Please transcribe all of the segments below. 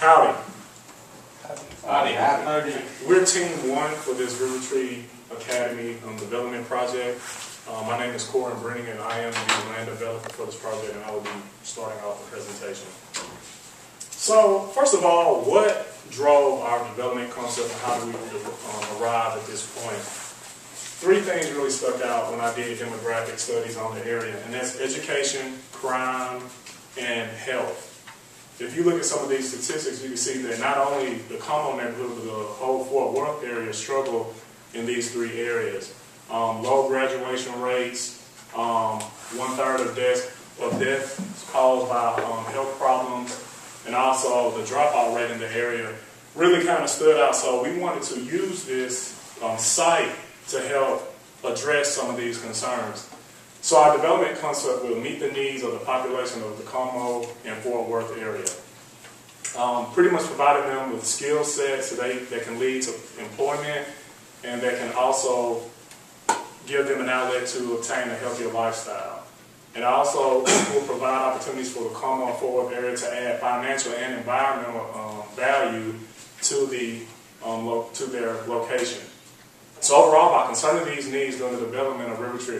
Howdy. Howdy. Howdy. We're Team 1 for this RIVERTREE Academy development project. My name is Corin Brenning, and I am the land developer for this project, and I will be starting off the presentation. So, first of all, what drove our development concept and how did we arrive at this point? 3 things really stuck out when I did demographic studies on the area, and that's education, crime, and health. If you look at some of these statistics, you can see that not only the Como neighborhood, but the whole Fort Worth area struggle in these 3 areas. Low graduation rates, 1/3 of death caused by health problems, and also the dropout rate in the area really kind of stood out. So we wanted to use this site to help address some of these concerns. So our development concept will meet the needs of the population of the Como and Fort Worth area. Pretty much providing them with skill sets that can lead to employment and that can also give them an outlet to obtain a healthier lifestyle. And also will provide opportunities for the Como and Fort Worth area to add financial and environmental value to their location. So overall, by concerning these needs during the development of RIVERTREE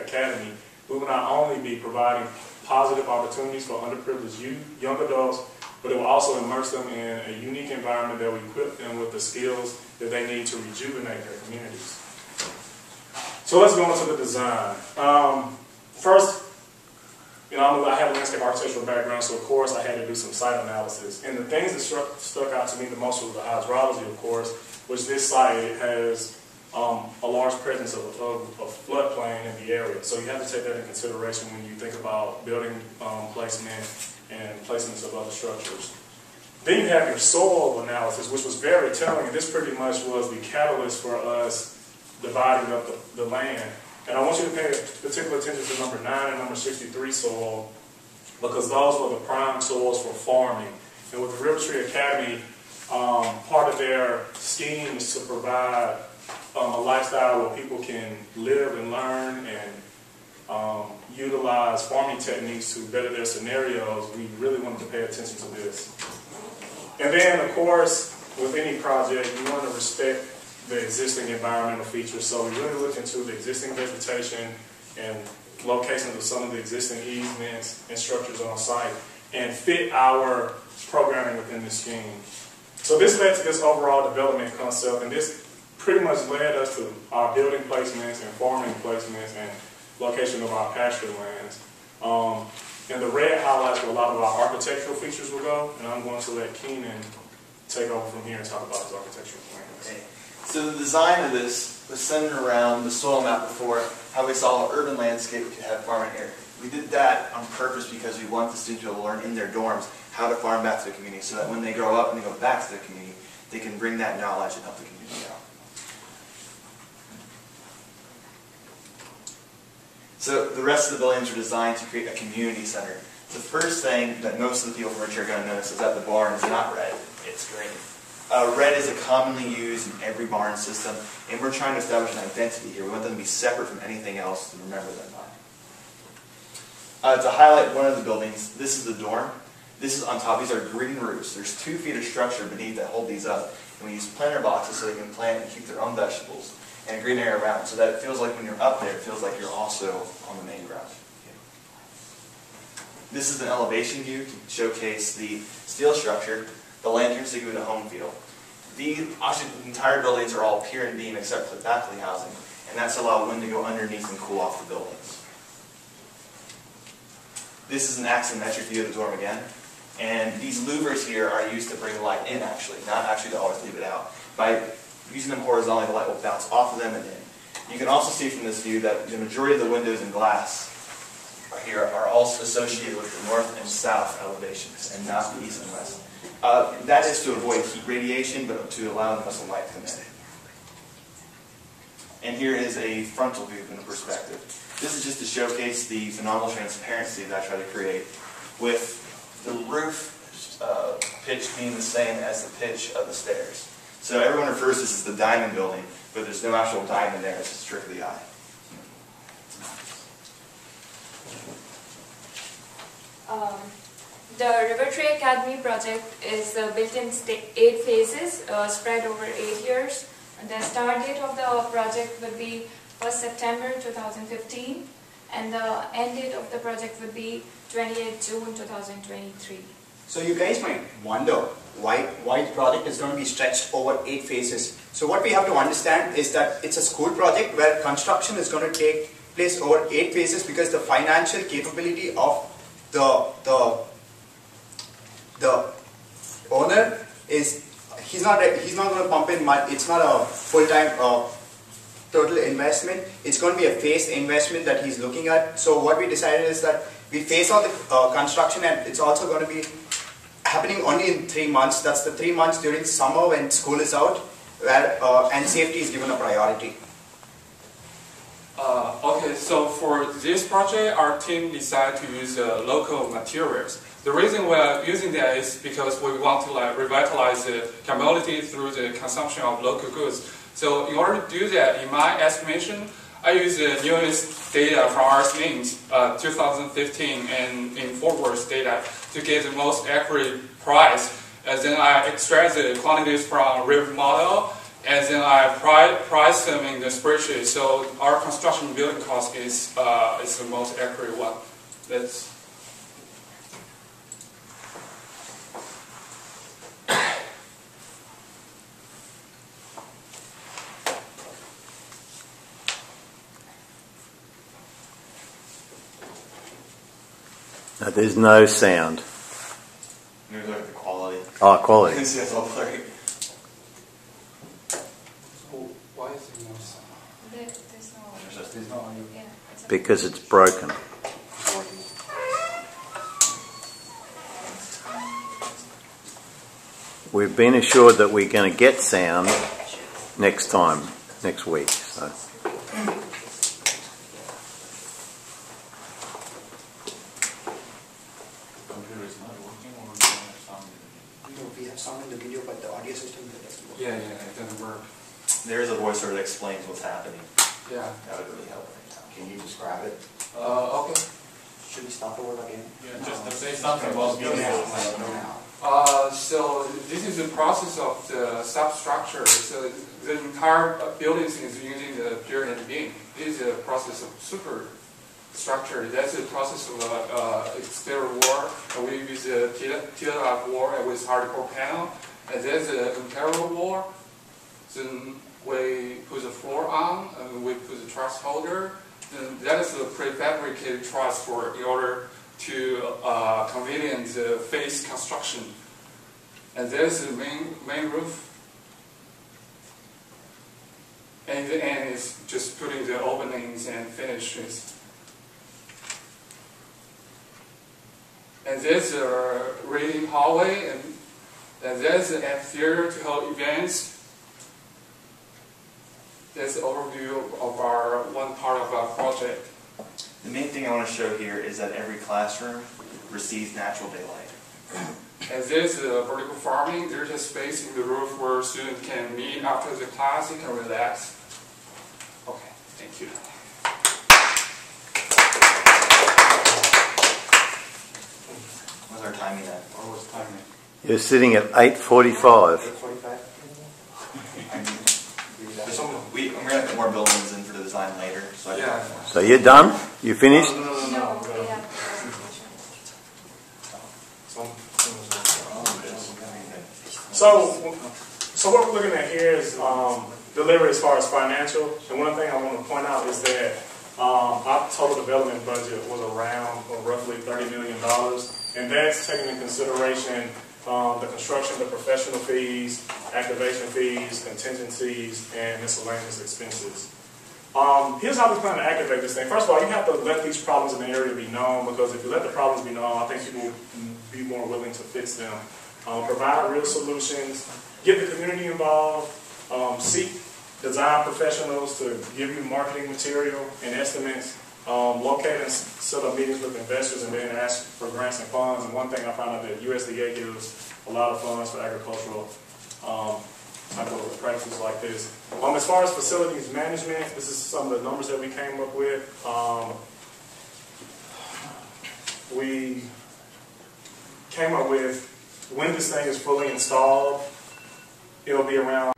Academy, we will not only be providing positive opportunities for underprivileged youth, young adults, but it will also immerse them in a unique environment that will equip them with the skills that they need to rejuvenate their communities. So let's go into the design. First, I have a landscape architectural background, so of course I had to do some site analysis. And the things that stuck out to me the most was the hydrology, of course, which this site has a large presence of floodplain in the area. So you have to take that into consideration when you think about building placement and placements of other structures. Then you have your soil analysis, which was very telling, and this pretty much was the catalyst for us dividing up the land. And I want you to pay particular attention to number 9 and number 63 soil, because those were the prime soils for farming. And with the RIVERTREE Academy, part of their scheme is to provide a lifestyle where people can live and learn and utilize farming techniques to better their scenarios. We really wanted to pay attention to this. And then, of course, with any project, you want to respect the existing environmental features. So we really looked into the existing vegetation and locations of some of the existing easements and structures on site and fit our programming within the scheme. So this led to this overall development concept, and this pretty much led us to our building placements and farming placements and location of our pasture lands. And the red highlights where a lot of our architectural features will go, and I'm going to let Keenan take over from here and talk about his architectural plans. Okay. So the design of this was centered around the soil map before, how we saw an urban landscape we could have farming area. We did that on purpose because we want the students to be able to learn in their dorms how to farm back to the community, so that when they grow up and they go back to the community, they can bring that knowledge and help the community out. So the rest of the buildings are designed to create a community center. The first thing that most of the people from RIVERTREE are going to notice is that the barn is not red, it's green. Red is a commonly used in every barn system, and we're trying to establish an identity here. We want them to be separate from anything else to remember them by. To highlight one of the buildings, this is the dorm. This is on top. These are green roofs. There's 2 feet of structure beneath that hold these up. And we use planter boxes so they can plant and keep their own vegetables, and a green area around, so that it feels like when you're up there, it feels like you're also on the main ground. This is an elevation view to showcase the steel structure, the lanterns to go to home field. The entire buildings are all pier and beam except for the faculty housing, and that's to allow wind to go underneath and cool off the buildings. This is an axiometric view of the dorm again, and these louvers here are used to bring light in actually, not actually to always leave it out. By using them horizontally, the light will bounce off of them and in. You can also see from this view that the majority of the windows and glass here are also associated with the north and south elevations, and not the east and west. That is to avoid heat radiation, but to allow the muscle light to come in. And here is a frontal view from the perspective. This is just to showcase the phenomenal transparency that I try to create, with the roof pitch being the same as the pitch of the stairs. So everyone refers to this as the diamond building, but there's no actual diamond there, it's just strictly eye. The RIVERTREE Academy project is built in 8 phases spread over 8 years. And the start date of the project would be 1st September 2015, and the end date of the project would be 28th June 2023. So you guys might wonder why the project is going to be stretched over 8 phases. So what we have to understand is that it's a school project where construction is going to take place over 8 phases, because the financial capability of the owner is, he's not going to pump in money. It's not a full-time total investment. It's going to be a phased investment that he's looking at. So what we decided is that we phase out the construction, and it's also going to be happening only in 3 months. That's the 3 months during summer when school is out, where and safety is given a priority. Okay, so for this project, our team decided to use local materials. The reason we are using that is because we want to revitalize the community through the consumption of local goods. So in order to do that, in my estimation, I use the newest data from RSMINT 2015 and in forwards data to get the most accurate price. And then I extract the quantities from RIV model, and then I price them in the spreadsheet. So our construction building cost is the most accurate one. That's No, there's no sound. Maybe look at the quality. Oh, quality. You can see it's all blurry. why is there no sound? There's no audio. Yeah, it's Because it's broken. We've been assured that we're going to get sound next time, next week. So. We have sound in the video, but the audio system doesn't work. Yeah, it doesn't work. There is a voiceover that explains what's happening. Yeah. That would really help. Can you describe it? Okay. Should we start the word again? Yeah, just to say something about building. So this is the process of the substructure. So the entire building is using the pyramid beam. This is a process of superstructure. That's the process of exterior wall. We use a teardrop wall with hardcore panel. And there's the interior wall. Then we put the floor on, and we put the truss holder. And that is the prefabricated truss in order to convenient the face construction. And there's the main roof. And the end is just putting the openings and finishes. And there's a reading hallway, and there's an amphitheater to hold events. That's the overview of one part of our project. The main thing I want to show here is that every classroom receives natural daylight. And there's vertical farming. There's a space in the roof where students can meet after the class. They can relax. Okay, thank you. What's our timing at? Or what's timing? You're sitting at 8:45. 8:45? We're going to have more buildings in for the design later. So Yeah. So you're done? You finished? No, we have the presentation. So what we're looking at here is delivery as far as financial. And one thing I want to point out is that our total development budget was around roughly $30 million. And that's taking into consideration the construction, the professional fees, activation fees, contingencies, and miscellaneous expenses. Here's how we plan to activate this thing. First of all, you have to let these problems in the area be known, because if you let the problems be known, I think people will be more willing to fix them. Provide real solutions, get the community involved, seek design professionals to give you marketing material and estimates, locate and set up meetings with investors, and then ask for grants and funds. And one thing I found out that USDA gives a lot of funds for agricultural type of practices like this. As far as facilities management, this is some of the numbers that we came up with. came up with when this thing is fully installed, it'll be around